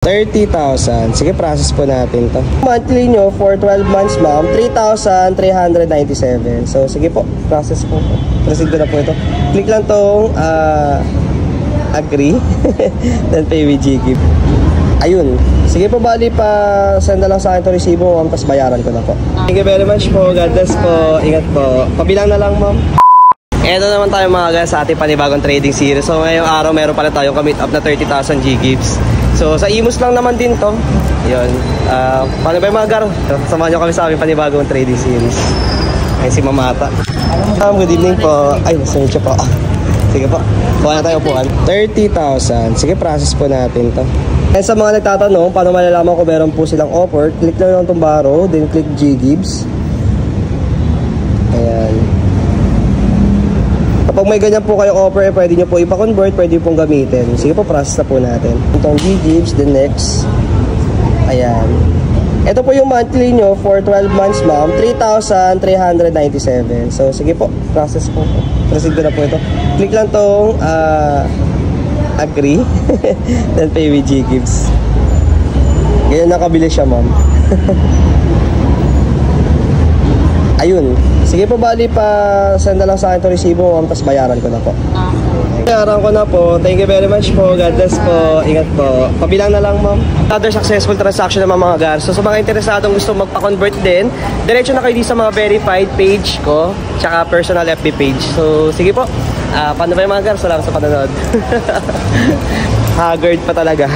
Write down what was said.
30,000. Sige, process po natin to. Monthly nyo for 12 months, ma'am, 3,397. So, sige po, process po. Proceed ko na po ito. Click lang tong agree. Then pay with GGives. Ayun. Sige po, bali pa send na lang sa akin ito resibo, ma'am, tapos bayaran ko na po. Thank you very much po. God bless po. Ingat po. Pabilang na lang, ma'am. Eto naman tayo mga guys sa ating panibagong trading series. So ngayong araw meron pala tayong commit up na 30,000 GGives. So sa Imus lang naman din to. Yun. Paano ba yung mga gar? Samahan nyo kami sa aming panibagong trading series. Ayun si Mamata. Good evening po. Ay, nasunod siya po. Sige po. Buka na tayo upuan. 30,000. Sige, process po natin to. And sa mga nagtatanong, paano malalaman kung meron po silang offer, click lang itong baro, then click GGives. Ayan. Kapag may ganyan po kayong offer, pwede nyo po ipa-convert, pwede pong gamitin. Sige po, process na po natin. Itong GGives, then next. Ayan. Ito po yung monthly nyo for 12 months, ma'am, 3,397. So, sige po, process po. Proceed ko na po ito. Click lang tong agree. Then pay with GGives. Ganyan nakabilis siya, ma'am. Ayun. Sige po, bali pa send na lang sa akin ito resibo, ma'am, tapos bayaran ko na po. Bayaran ko na po. Thank you very much po. God bless po. Ingat po. Pabilang na lang, ma'am. Another successful transaction naman mga gar. So sa mga interesadong gusto magpa-convert din, diretso na kayo di sa mga verified page ko, tsaka personal FB page. So sige po. Paano ba yung mga gar? Salamat sa panonood. Haggard pa talaga.